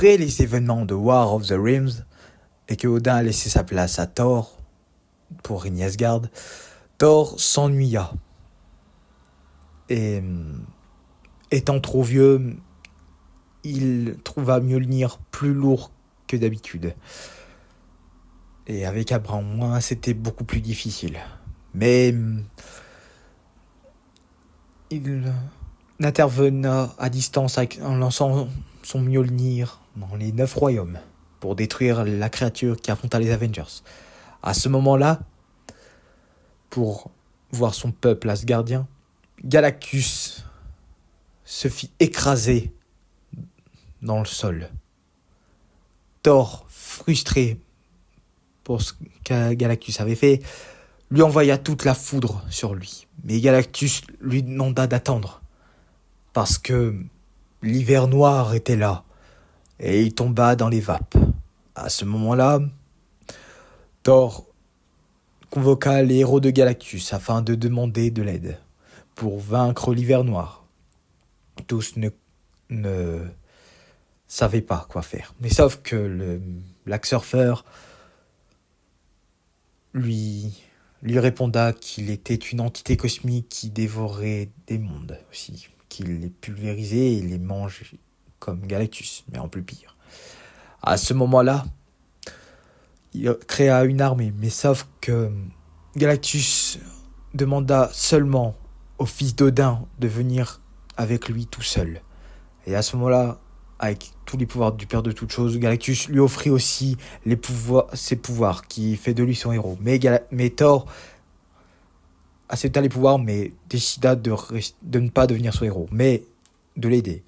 Après les événements de War of the Realms, et que Odin a laissé sa place à Thor pour régner Asgard, Thor s'ennuya. Et étant trop vieux, il trouva Mjolnir plus lourd que d'habitude. Et avec Abraham moins, c'était beaucoup plus difficile. Mais il intervena à distance en lançant son Mjolnir dans les 9 royaumes pour détruire la créature qui affronta les Avengers. À ce moment-là, pour voir son peuple asgardien, Galactus se fit écraser dans le sol. Thor, frustré pour ce que Galactus avait fait, lui envoya toute la foudre sur lui. Mais Galactus lui demanda d'attendre, parce que l'hiver noir était là, et il tomba dans les vapes. À ce moment-là, Thor convoqua les héros de Galactus afin de demander de l'aide pour vaincre l'hiver noir. Tous ne savaient pas quoi faire. Mais sauf que le Black Surfer lui réponda qu'il était une entité cosmique qui dévorait des mondes aussi, qu'il les pulvérisait et les mangeait comme Galactus, mais en plus pire. À ce moment-là, il créa une armée, mais sauf que Galactus demanda seulement au fils d'Odin de venir avec lui tout seul. Et à ce moment-là, avec tous les pouvoirs du Père de toutes choses, Galactus lui offrit aussi ses pouvoirs, qui fait de lui son héros. Mais Thor accepta les pouvoirs, mais décida de ne pas devenir son héros, mais de l'aider.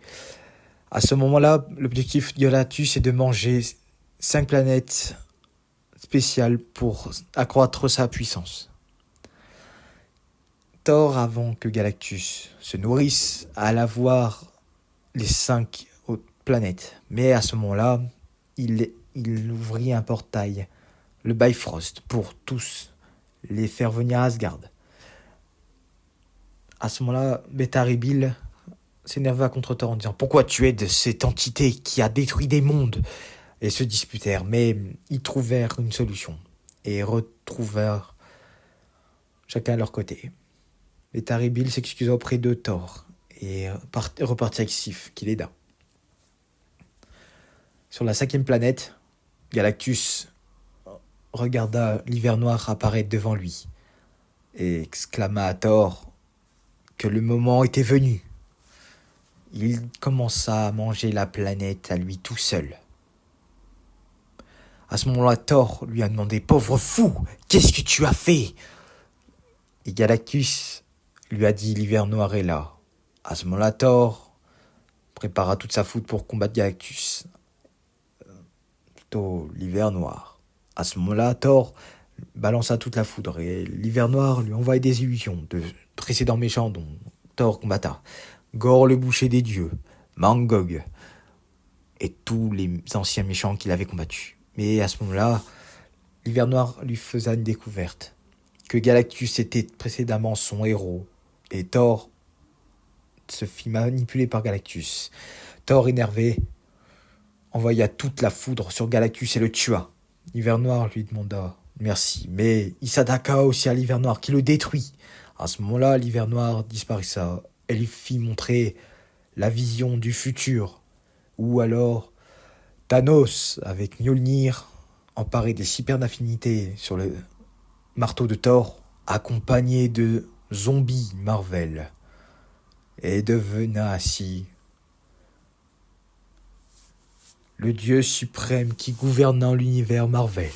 À ce moment-là, l'objectif de Galactus est de manger 5 planètes spéciales pour accroître sa puissance. Thor, avant que Galactus se nourrisse, alla voir les 5 autres planètes. Mais à ce moment-là, il ouvrit un portail, le Bifrost, pour tous les faire venir à Asgard. À ce moment-là, Beta Ray Bill s'énerva contre Thor en disant « Pourquoi tu aides cette entité qui a détruit des mondes ?» Et se disputèrent, mais ils trouvèrent une solution et retrouvèrent chacun à leur côté. Beta Ray Bill s'excusa auprès de Thor et repartit avec Sif, qui l'aida. Sur la 5e planète, Galactus regarda l'hiver noir apparaître devant lui et exclama à Thor que le moment était venu. Il commença à manger la planète à lui tout seul. À ce moment-là, Thor lui a demandé « Pauvre fou, qu'est-ce que tu as fait ?» Et Galactus lui a dit « L'hiver noir est là. » À ce moment-là, Thor prépara toute sa foudre pour combattre Galactus. Plutôt l'hiver noir. À ce moment-là, Thor balança toute la foudre et l'hiver noir lui envoya des illusions de précédents méchants dont Thor combatta. Gore le boucher des dieux, Mangog et tous les anciens méchants qu'il avait combattus. Mais à ce moment-là, l'hiver noir lui faisait une découverte, que Galactus était précédemment son héros, et Thor se fit manipuler par Galactus. Thor, énervé, envoya toute la foudre sur Galactus et le tua. L'hiver noir lui demanda merci, mais il s'attaqua aussi à l'hiver noir qui le détruit. À ce moment-là, l'hiver noir disparaissa et lui fit montrer la vision du futur, ou alors Thanos, avec Mjolnir, emparé des 6 paires d'affinités sur le marteau de Thor, accompagné de zombies Marvel, et devena ainsi le dieu suprême qui gouvernant l'univers Marvel.